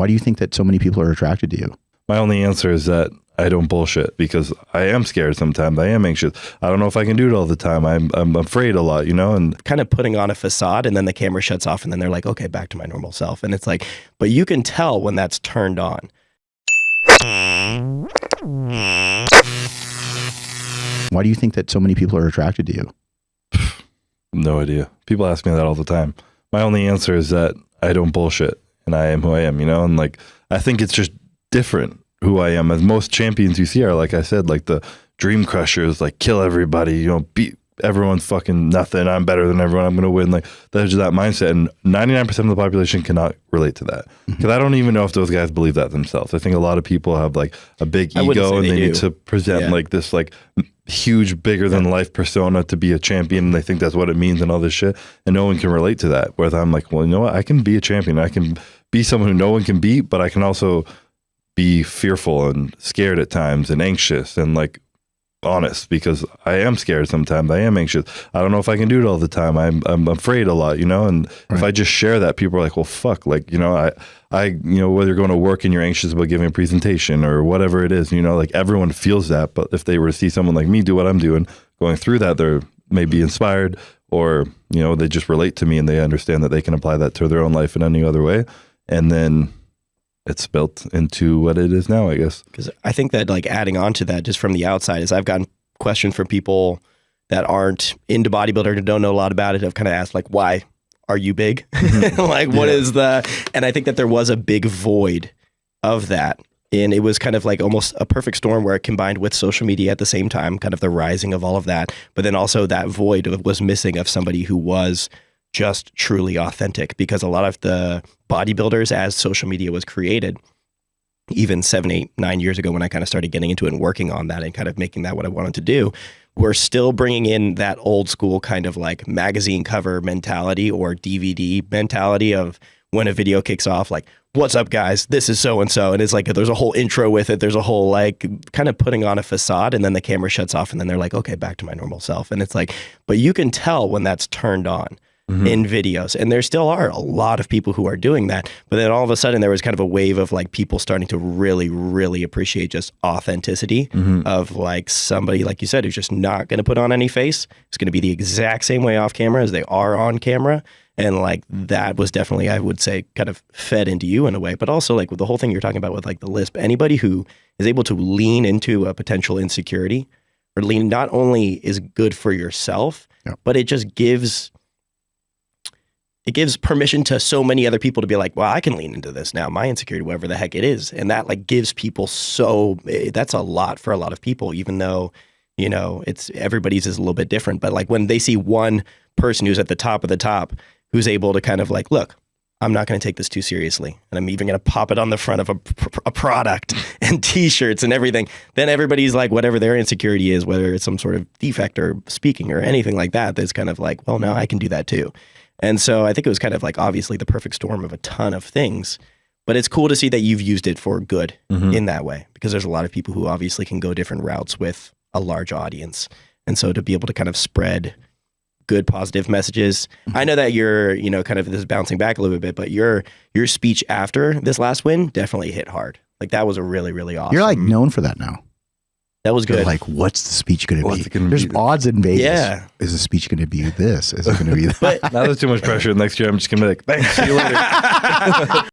Why do you think that so many people are attracted to you? My only answer is that I don't bullshit, because I am scared sometimes. I am anxious. I don't know if I can do it all the time. I'm afraid a lot, you know, and kind of putting on a facade, and then the camera shuts off, and then they're like, okay, back to my normal self. And it's like, but you can tell when that's turned on. Why do you think that so many people are attracted to you? No idea. People ask me that all the time. My only answer is that I don't bullshit, and I am who I am, you know, and like, I think it's just different who I am. As most champions you see are, like I said, like the dream crushers, like kill everybody, you know, beat everyone's fucking nothing. I'm better than everyone. I'm going to win. Like there's that mindset. And 99% of the population cannot relate to that. Because I don't even know if those guys believe that themselves. I think a lot of people have like a big ego and they need to present like this like huge, bigger than life persona to be a champion. And they think that's what it means and all this shit. And no one can relate to that. Whereas I'm like, well, you know what? I can be a champion. I can be someone who no one can beat, but I can also be fearful and scared at times and anxious and like honest, because I am scared sometimes. I am anxious. I don't know if I can do it all the time. I'm afraid a lot, you know, and if I just share that, people are like, well, fuck, like, you know, you know, whether you're going to work and you're anxious about giving a presentation or whatever it is, you know, like everyone feels that. But if they were to see someone like me do what I'm doing, going through that, they're maybe inspired, or, you know, they just relate to me and they understand that they can apply that to their own life in any other way. And then it's built into what it is now, I guess. Because I think that like adding on to that just from the outside is I've gotten questions from people that aren't into bodybuilding and don't know a lot about it. I've kind of asked like, why are you big? Like what is the, and I think that there was a big void of that. And it was kind of like almost a perfect storm where it combined with social media at the same time, kind of the rising of all of that. But then also that void was missing of somebody who was just truly authentic, because a lot of the bodybuilders, as social media was created, even 7, 8, 9 years ago when I kind of started getting into it and working on that and kind of making that what I wanted to do, we're still bringing in that old school kind of like magazine cover mentality or DVD mentality of when a video kicks off, like, what's up guys, this is so-and-so. And it's like, there's a whole intro with it. There's a whole like kind of putting on a facade, and then the camera shuts off and then they're like, okay, back to my normal self. And it's like, but you can tell when that's turned on in videos. And there still are a lot of people who are doing that. But then all of a sudden there was kind of a wave of like people starting to really, really appreciate just authenticity of like somebody, like you said, who's just not going to put on any face. It's going to be the exact same way off camera as they are on camera. And like that was definitely, I would say, kind of fed into you in a way. But also like with the whole thing you're talking about with like the lisp, anybody who is able to lean into a potential insecurity, or lean, not only is good for yourself, but it just gives permission to so many other people to be like, well, I can lean into this now, my insecurity, whatever the heck it is. And that like gives people that's a lot for a lot of people, even though, you know, everybody's is a little bit different. But like when they see one person who's at the top of the top, who's able to kind of like, look, I'm not going to take this too seriously, and I'm even going to pop it on the front of a product and t-shirts and everything, then everybody's like, whatever their insecurity is, whether it's some sort of defect or speaking or anything like that, that's kind of like, well, no, I can do that too. And so I think it was kind of like obviously the perfect storm of a ton of things, but it's cool to see that you've used it for good in that way, because there's a lot of people who obviously can go different routes with a large audience. And so to be able to kind of spread good, positive messages. I know that you're, you know, kind of this is bouncing back a little bit, but your speech after this last win definitely hit hard. Like that was a really, really awesome. You're like known for that now. That was good. You're like, what's the speech going to be? There's odds in Vegas. Yeah. Is the speech going to be this? Is it going to be that? Now there's too much pressure. Next year I'm just going to be like, thanks, see you later.